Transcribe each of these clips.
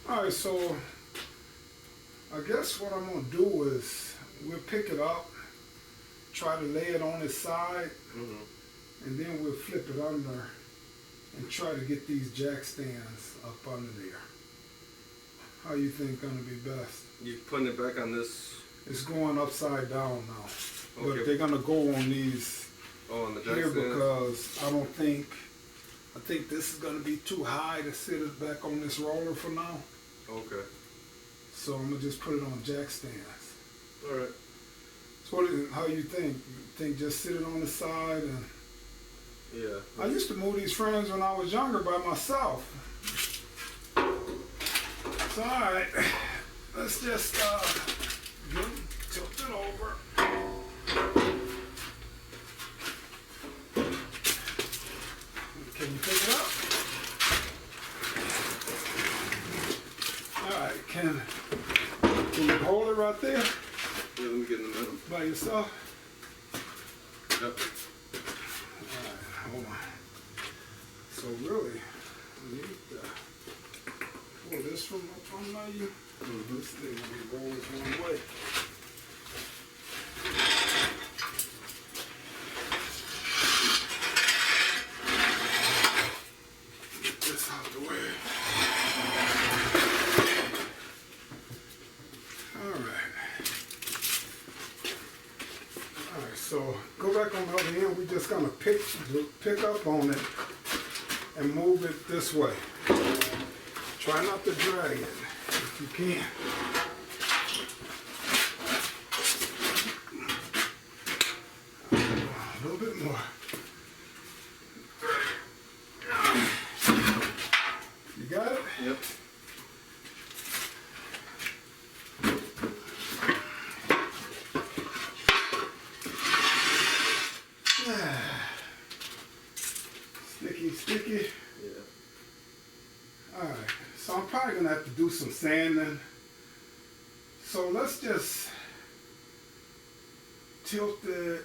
Alright, so I guess what I'm going to do is we'll pick it up, try to lay it on its side, and then we'll flip it under and try to get these jack stands up under there. How you think gonna be best? You putting it back on this? It's going upside down now. Okay. But they're gonna go on these on the jack here stands? because I think this is gonna be too high to sit it back on this roller for now. Okay. So I'm gonna just put it on jack stands. Alright. So how you think? You think just sit it on the side and... Yeah. I used to move these frames when I was younger by myself. So alright, let's just tilt it over. Can you pick it up? Alright, can you hold it right there? Yeah, let me get in the middle. By yourself? Yep. Hold on. So really, I need to pull this from up under you. This thing will be rolling one way. Get this out the way. Alright. Alright, so go back on the other end. We're just gonna pick up on it and move it this way. Try not to drag it if you can. A little bit more. You got it? Yep. Sticky. Yeah. Alright, so I'm probably gonna have to do some sanding. So let's just tilt it.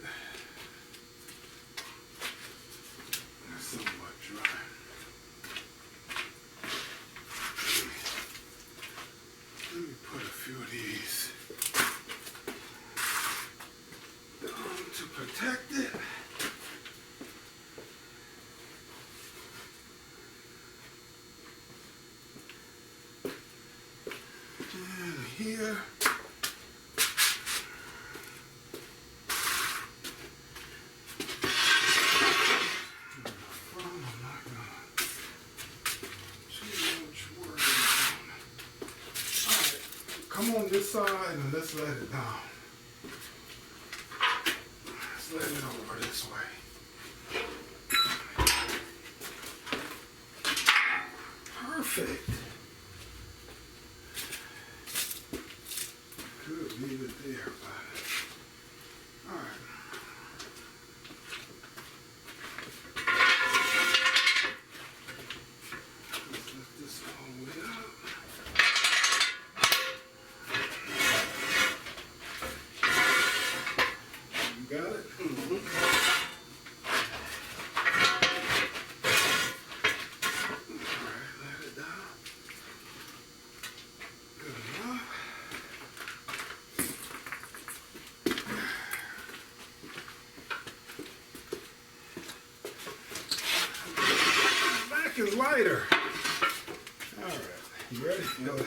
That's somewhat dry. Let me put a few of these down to protect it. Here. Alright, come on this side and let's let it down. Let's let it over this way. Perfect. Could leave it there, but alright. Let's lift this all the way up. You got it? Alright, let it down. Good enough. Is lighter. All right, you ready? Yep.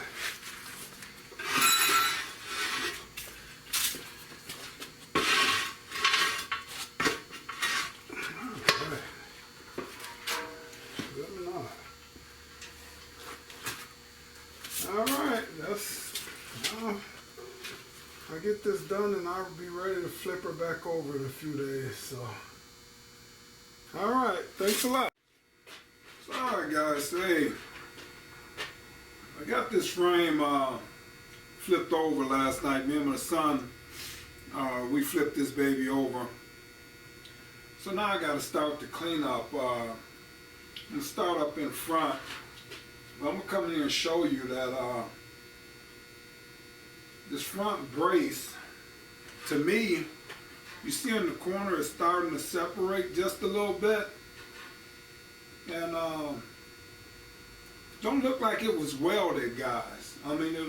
All right, that's. I'll get this done and I'll be ready to flip her back over in a few days. So, all right, thanks a lot. Alright guys, hey, I got this frame flipped over last night. Me and my son, we flipped this baby over. So now I got to start the cleanup. I'm going to start up in front. I'm going to come in here and show you that this front brace, to me, you see in the corner it's starting to separate just a little bit. And don't look like it was welded, guys. I mean, it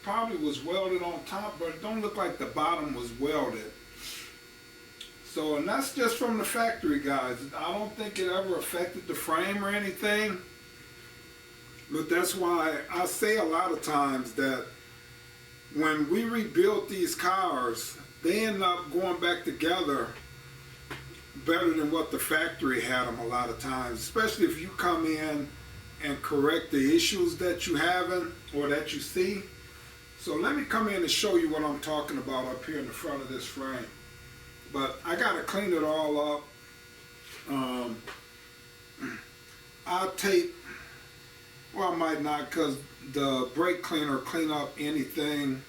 probably was welded on top, but it don't look like the bottom was welded. So, and that's just from the factory, guys. I don't think it ever affected the frame or anything. But that's why I say a lot of times that when we rebuild these cars, they end up going back together better than what the factory had them a lot of times, especially if you come in and correct the issues that you having or that you see. So let me come in and show you what I'm talking about up here in the front of this frame. But I gotta clean it all up. I'll tape, well, I might not, because the brake cleaner clean up anything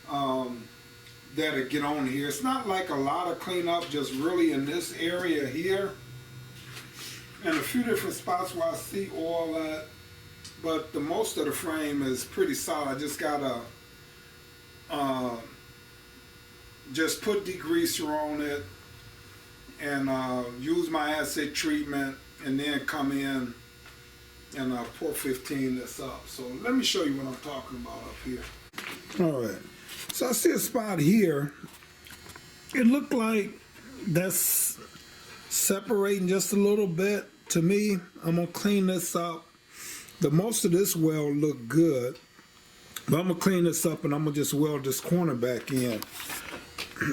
that'll get on here. It's not like a lot of cleanup, just really in this area here and a few different spots where I see oil at, but the most of the frame is pretty solid. I just gotta just put degreaser on it and use my acid treatment, and then come in and pour 15 this up. So let me show you what I'm talking about up here. All right, so I see a spot here. It looked like that's separating just a little bit. To me, I'm gonna clean this up. The most of this weld looked good, but I'm gonna clean this up and I'm gonna just weld this corner back in.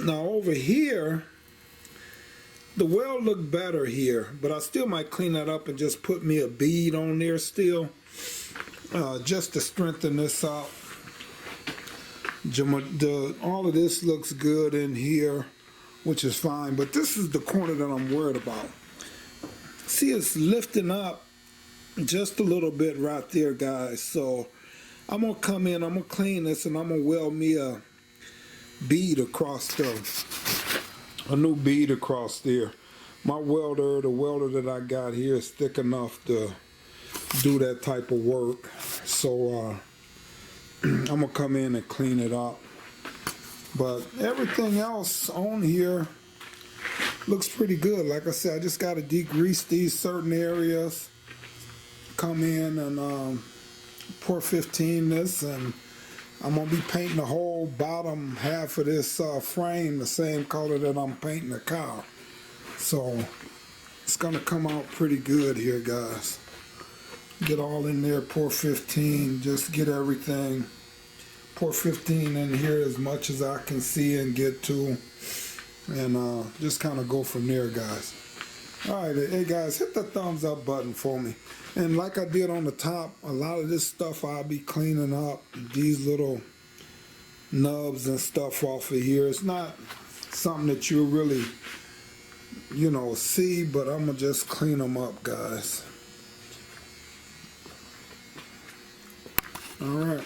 Now over here, the weld looked better here, but I still might clean that up and just put me a bead on there still, just to strengthen this up. All of this looks good in here, which is fine, but this is the corner that I'm worried about. See, it's lifting up just a little bit right there, guys. So I'm gonna come in, I'm gonna clean this, and I'm gonna weld me a bead across a new bead across there. My welder, the welder that I got here, is thick enough to do that type of work. So I'm gonna come in and clean it up. But everything else on here looks pretty good. Like I said, I just gotta degrease these certain areas, come in and pour 15 this, and I'm gonna be painting the whole bottom half of this frame the same color that I'm painting the car. So it's gonna come out pretty good here, guys. Get all in there, pour 15, just get everything. Pour 15 in here as much as I can see and get to, and just kind of go from there, guys. All right, hey guys, hit the thumbs up button for me. And like I did on the top, a lot of this stuff I'll be cleaning up, these little nubs and stuff off of here. It's not something that you'll really, you know, see, but I'm gonna just clean them up, guys. All right.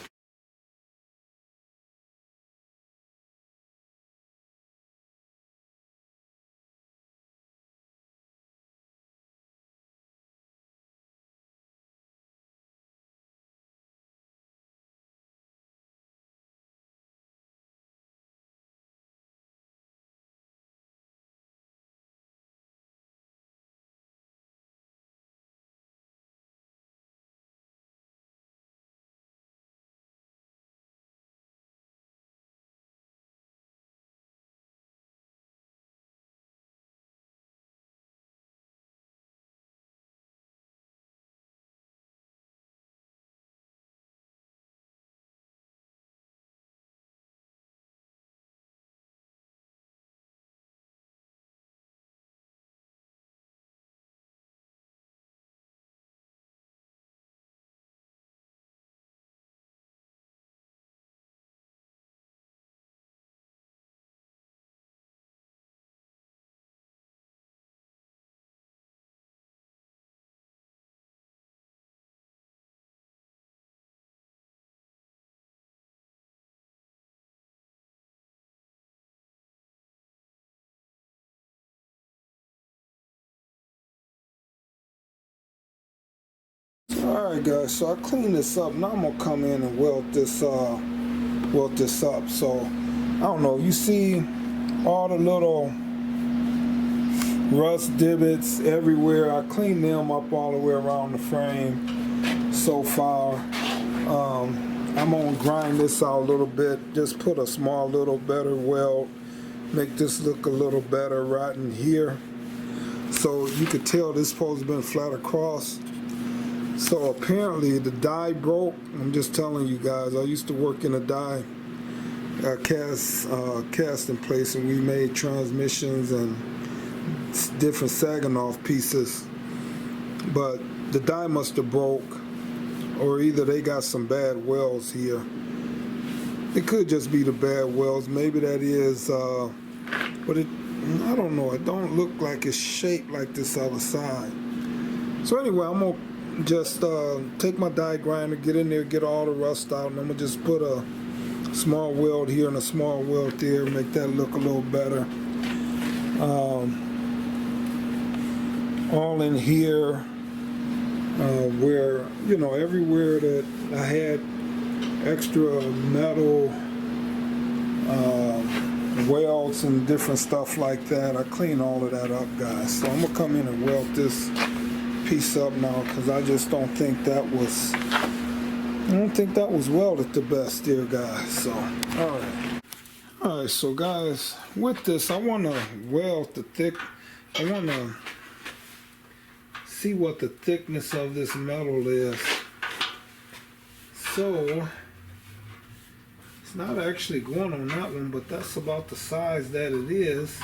Alright guys, so I cleaned this up. Now I'm gonna come in and weld this up. So I don't know, you see all the little rust divots everywhere. I cleaned them up all the way around the frame. So so far. I'm gonna grind this out a little bit, just put a small little better weld, make this look a little better right in here. So you could tell this supposed to have been flat across. So apparently the die broke. I'm just telling you guys, I used to work in a die casting place, and we made transmissions and different sagging off pieces. But the die must have broke, or either they got some bad welds here. It could just be the bad welds. Maybe that is, but I don't know. It don't look like it's shaped like this other side. So anyway, I'm gonna just take my die grinder, get in there, get all the rust out, and I'm gonna just put a small weld here and a small weld there, make that look a little better. All in here, where, you know, everywhere that I had extra metal welds and different stuff like that, I clean all of that up, guys. So I'm gonna come in and weld this piece up now, because I just don't think that was welded the best there, guys. So all right, so guys, with this I want to weld I want to see what the thickness of this metal is. So it's not actually going on that one, but that's about the size that it is.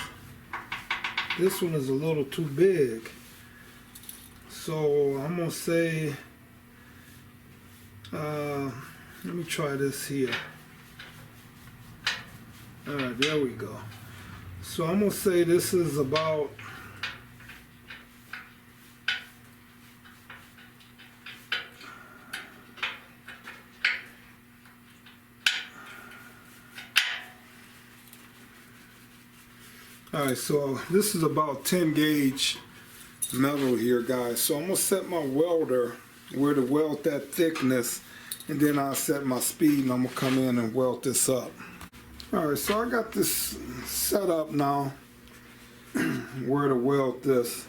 This one is a little too big. So I'm gonna say, let me try this here. All right, there we go. So I'm gonna say this is about so this is about 10 gauge metal here, guys. So I'm gonna set my welder where to weld that thickness, and then I'll set my speed, and I'm gonna come in and weld this up. All right, so I got this set up now where to weld this.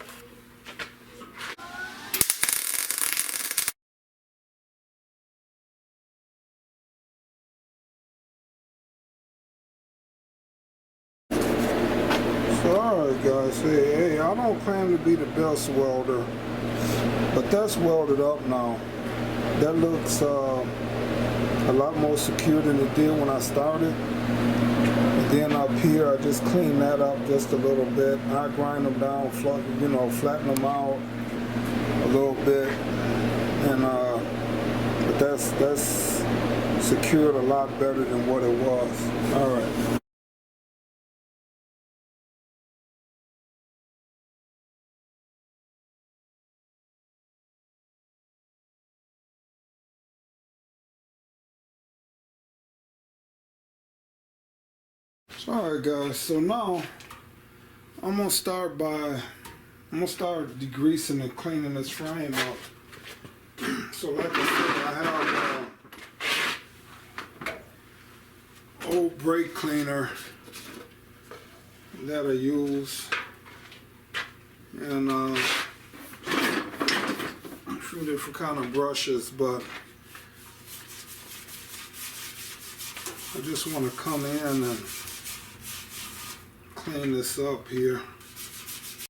Alright guys, hey, I don't claim to be the best welder, but that's welded up now. That looks a lot more secure than it did when I started. And then up here, I just clean that up just a little bit. I grind them down, flatten them out a little bit, and but that's secured a lot better than what it was. Alright. Alright guys, so now I'm gonna start degreasing and cleaning this frame up. So like I said, I have old brake cleaner that I use, and a few different kind of brushes, but I just want to come in and clean this up here.